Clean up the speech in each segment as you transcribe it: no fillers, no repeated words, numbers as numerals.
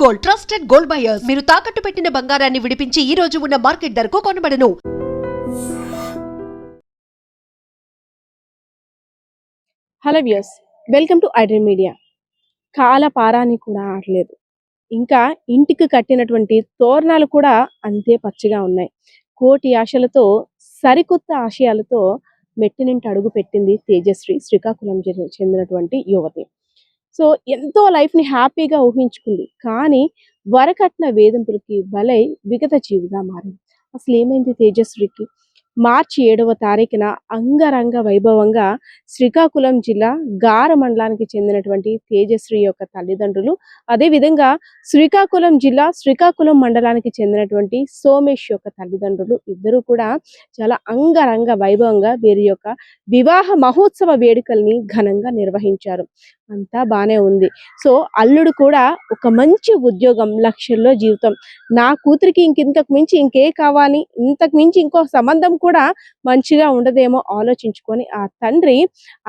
Gold, trusted gold buyers. మీరు తాకట్టు పెట్టిన బంగారాన్ని విడిపించి ఈ రోజు ఉన్న మార్కెట్ ధరకు కొనబడను. Hello views, welcome to iDream Media. కాల పారాని కూడా ఆడలేదు. ఇంకా ఇంటికి కట్టినటువంటి తోరణాలు కూడా అంతే పచ్చిగా ఉన్నాయి. కోటి ఆశలతో, సరికొత్త ఆశయాలతో మెట్టినింటి అడుగు పెట్టింది తేజశ్రీ, శ్రీకాకుళం చెందినటువంటి యువతి. సో ఎంతో లైఫ్ని హ్యాపీగా ఊహించుకుంది. కానీ వరకట్న వేధింపులకి బలై విగత జీవిగా మారింది. అసలు ఏమైంది తేజశ్రీకి? మార్చి 7వ తారీఖున అంగరంగ వైభవంగా శ్రీకాకుళం జిల్లా గార మండలానికి చెందినటువంటి తేజశ్రీ యొక్క తల్లిదండ్రులు, అదేవిధంగా శ్రీకాకుళం జిల్లా శ్రీకాకుళం మండలానికి చెందినటువంటి సోమేష్ యొక్క తల్లిదండ్రులు ఇద్దరు కూడా చాలా అంగరంగ వైభవంగా వీరి యొక్క వివాహ మహోత్సవ వేడుకల్ని ఘనంగా నిర్వహించారు. అంతా బానే ఉంది. సో అల్లుడు కూడా ఒక మంచి ఉద్యోగం, లక్షల్లో జీవితం, నా కూతురికి ఇంతకు మించి ఇంకే కావాలి, ఇంతకు మించి ఇంకో సంబంధం కూడా మంచిగా ఉండదేమో ఆలోచించుకొని ఆ తండ్రి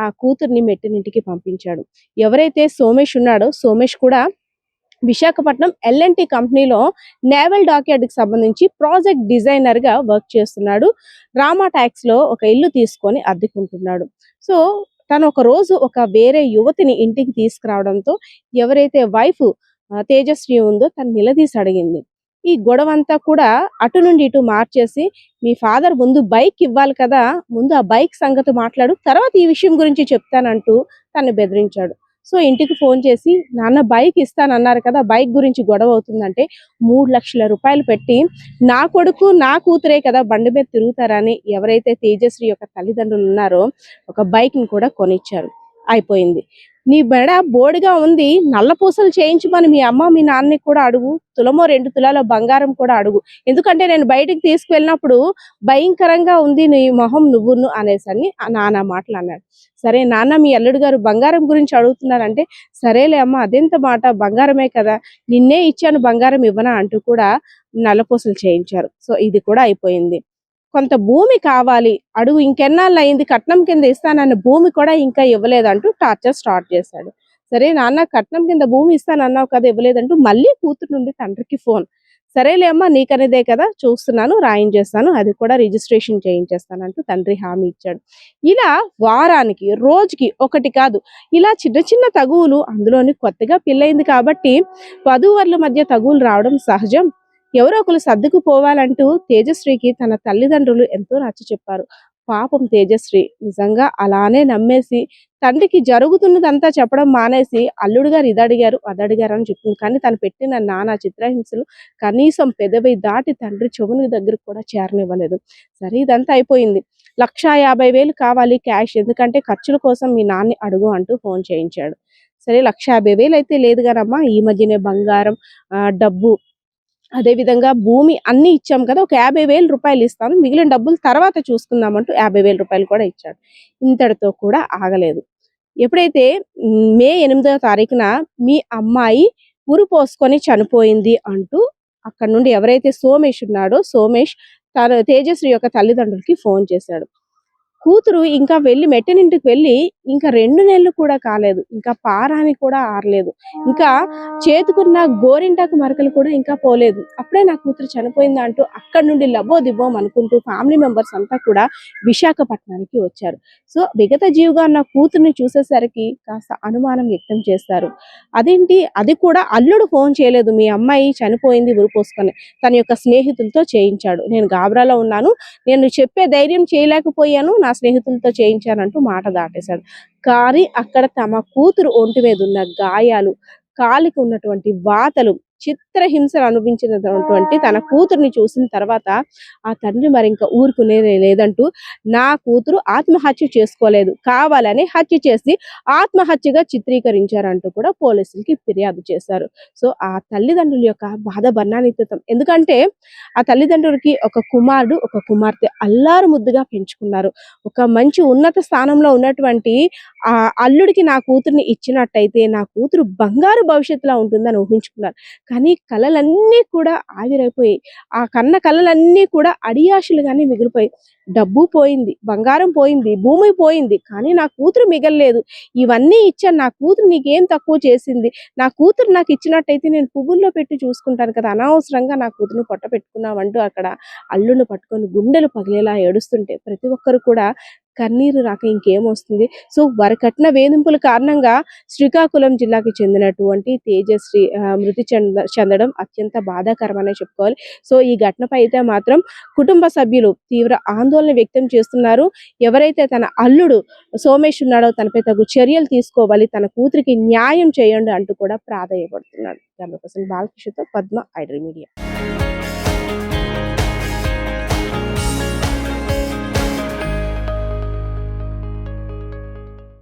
ఆ కూతుర్ని మెట్టినింటికి పంపించాడు. ఎవరైతే సోమేష్ ఉన్నాడో, సోమేష్ కూడా విశాఖపట్నం L&T కంపెనీలో నేవల్ డాక్యార్డ్కి సంబంధించి ప్రాజెక్ట్ డిజైనర్గా వర్క్ చేస్తున్నాడు. రామా ట్యాక్స్లో ఒక ఇల్లు తీసుకొని అద్దెకుంటున్నాడు. సో తను ఒక రోజు ఒక వేరే యువతిని ఇంటికి తీసుకురావడంతో ఎవరైతే వైఫ్ తేజస్వి ఉందో తను నిలదీసి అడిగింది. ఈ గొడవ అంతా కూడా అటు నుండి ఇటు మార్చేసి, మీ ఫాదర్ ముందు బైక్ ఇవ్వాలి కదా, ముందు ఆ బైక్ సంగతి మాట్లాడు, తర్వాత ఈ విషయం గురించి చెప్తానంటూ తను బెదిరించాడు. సో ఇంటికి ఫోన్ చేసి, నాన్న బైక్ ఇస్తానన్నారు కదా, బైక్ గురించి గొడవ అవుతుందంటే 3 లక్షల రూపాయలు పెట్టి, నా కొడుకు నా కూతురే కదా బండి మీద తిరుగుతారని ఎవరైతే తేజశ్రీ యొక్క తల్లిదండ్రులు ఉన్నారో ఒక బైక్ని కూడా కొనిచ్చారు. అయిపోయింది. నీ బెడ బోడిగా ఉంది, నల్ల పూసలు చేయించమని మీ అమ్మ మీ నాన్నని కూడా అడుగు, తులమో 2 తులాల బంగారం కూడా అడుగు, ఎందుకంటే నేను బయటికి తీసుకువెళ్ళినప్పుడు భయంకరంగా ఉంది నీ మొహం నువ్వును అనేసని నాన్న మాటలు అన్నాడు. సరే నాన్న, మీ అల్లుడు గారు బంగారం గురించి అడుగుతున్నారంటే, సరేలే అమ్మ అదెంత మాట, బంగారమే కదా, నిన్నే ఇచ్చాను బంగారం ఇవ్వనా అంటూ కూడా నల్లపూసలు చేయించారు. సో ఇది కూడా అయిపోయింది. కొంత భూమి కావాలి అడుగు, ఇంకెన్నాళ్ళు అయింది, కట్నం కింద ఇస్తానన్న భూమి కూడా ఇంకా ఇవ్వలేదంటూ టార్చర్ స్టార్ట్ చేశాడు. సరే నాన్న, కట్నం కింద భూమి ఇస్తానన్నావు కదా, ఇవ్వలేదంటూ మళ్ళీ కూతురు నుండి తండ్రికి ఫోన్. సరేలే అమ్మ, నీకనేదే కదా, చూస్తున్నాను, రాయించేస్తాను, అది కూడా రిజిస్ట్రేషన్ చేయించేస్తానంటూ తండ్రి హామీ ఇచ్చాడు. ఇలా వారానికి రోజుకి ఒకటి కాదు, ఇలా చిన్న చిన్న తగువులు, అందులోని కొత్తగా పెళ్ళయింది కాబట్టి వధూవరుల మధ్య తగువులు రావడం సహజం. ఎవరో ఒకరు సర్దుకుపోవాలంటూ తేజశ్రీకి తన తల్లిదండ్రులు ఎంతో నచ్చ చెప్పారు. పాపం తేజశ్రీ నిజంగా అలానే నమ్మేసి తండ్రికి జరుగుతున్నదంతా చెప్పడం మానేసి, అల్లుడు గారు ఇది అడిగారు అది అడిగారు అని చెప్తుంది. కానీ తను పెట్టిన నానా చిత్రహింసలు కనీసం పెదవి దాటి తండ్రి చెవుని దగ్గరకు కూడా చేరనివ్వలేదు. సరే ఇదంతా అయిపోయింది. 1,50,000 కావాలి క్యాష్, ఎందుకంటే ఖర్చుల కోసం మీ నాన్ని అడుగు అంటూ ఫోన్ చేయించాడు. సరే 1,50,000 అయితే లేదు కానమ్మా, ఈ మధ్యనే బంగారం, డబ్బు, అదేవిధంగా భూమి అన్ని ఇచ్చాం కదా, ఒక 50,000 రూపాయలు ఇస్తాను, మిగిలిన డబ్బులు తర్వాత చూసుకుందామంటూ 50,000 రూపాయలు కూడా ఇచ్చాడు. ఇంతటితో కూడా ఆగలేదు. ఎప్పుడైతే మే 8వ తారీఖున మీ అమ్మాయి ఉరి పోసుకొని చనిపోయింది అంటూ అక్కడ నుండి ఎవరైతే సోమేష్ ఉన్నాడో, సోమేష్ తన తేజశ్రీ యొక్క తల్లిదండ్రులకి ఫోన్ చేశాడు. కూతురు ఇంకా వెళ్ళి మెట్టినింటికి వెళ్ళి ఇంకా 2 నెలలు కూడా కాలేదు, ఇంకా పారాని కూడా ఆరలేదు, ఇంకా చేతుకున్న గోరింటాకు మరకలు కూడా ఇంకా పోలేదు, అప్పుడే నా కూతురు చనిపోయిందా అంటూ అక్కడి నుండి లబో దిబ్బోం అనుకుంటూ ఫ్యామిలీ మెంబర్స్ అంతా కూడా విశాఖపట్నానికి వచ్చారు. సో విగత జీవిగా ఉన్న కూతుర్ని చూసేసరికి కాస్త అనుమానం వ్యక్తం చేస్తారు. అదేంటి, అది కూడా అల్లుడు ఫోన్ చేయలేదు, మీ అమ్మాయి చనిపోయింది ఉరి పోసుకొని, తన యొక్క స్నేహితులతో చేయించాడు, నేను గాబరాలో ఉన్నాను, నేను చెప్పే ధైర్యం చేయలేకపోయాను, నా స్నేహితులతో చేయించానంటూ మాట దాటేశాడు. కానీ అక్కడ తమ కూతురు ఒంటి మీద ఉన్న గాయాలు, కాలికి ఉన్నటువంటి వాతలు, చిత్రహింసలు అనుభవించినటువంటి తన కూతుర్ని చూసిన తర్వాత ఆ తండ్రి మరి ఇంకా ఊరుకునేదే లేదంటూ, నా కూతురు ఆత్మహత్య చేసుకోలేదు, కావాలని హత్య చేసి ఆత్మహత్యగా చిత్రీకరించారంటూ కూడా పోలీసులకి ఫిర్యాదు చేశారు. సో ఆ తల్లిదండ్రుల యొక్క బాధ బర్ణాతీతం. ఎందుకంటే ఆ తల్లిదండ్రులకి ఒక కుమారుడు ఒక కుమార్తె అల్లారు ముద్దుగా పెంచుకున్నారు. ఒక మంచి ఉన్నత స్థానంలో ఉన్నటువంటి ఆ అల్లుడికి నా కూతుర్ని ఇచ్చినట్టయితే నా కూతురు బంగారు భవిష్యత్తులో ఉంటుందని ఊహించుకున్నారు. కానీ కలలన్నీ కూడా ఆవిరైపోయాయి. ఆ కన్న కలలన్నీ కూడా అడియాశలుగానే మిగిలిపోయాయి. డబ్బు పోయింది, బంగారం పోయింది, భూమి పోయింది, కానీ నా కూతురు మిగలలేదు. ఇవన్నీ ఇచ్చాను, నా కూతురు నీకేం తక్కువ చేసింది? నా కూతురు నాకు ఇచ్చినట్టయితే నేను పువ్వుల్లో పెట్టి చూసుకుంటాను కదా, అనవసరంగా నా కూతురుని పొట్ట పెట్టుకున్నావంటూ అక్కడ అల్లుని పట్టుకొని గుండెలు పగిలేలా ఏడుస్తుంటే ప్రతి ఒక్కరు కూడా కన్నీరు రాక ఇంకేమొస్తుంది. సో వారి కఠిన వేధింపుల కారణంగా శ్రీకాకుళం జిల్లాకి చెందినటువంటి తేజశ్రీ మృతి చెందడం అత్యంత బాధాకరమనే చెప్పుకోవాలి. సో ఈ ఘటనపై అయితే మాత్రం కుటుంబ సభ్యులు తీవ్ర ఆందోళన వ్యక్తం చేస్తున్నారు. ఎవరైతే తన అల్లుడు సోమేష్ ఉన్నాడో తనపై తగు చర్యలు తీసుకోవాలి, తన కూతురికి న్యాయం చేయండి అంటూ కూడా ప్రాధేయపడుతున్నాడు. బాలకృష్ణతో పద్మ, ఐడ్రీ మీడియా.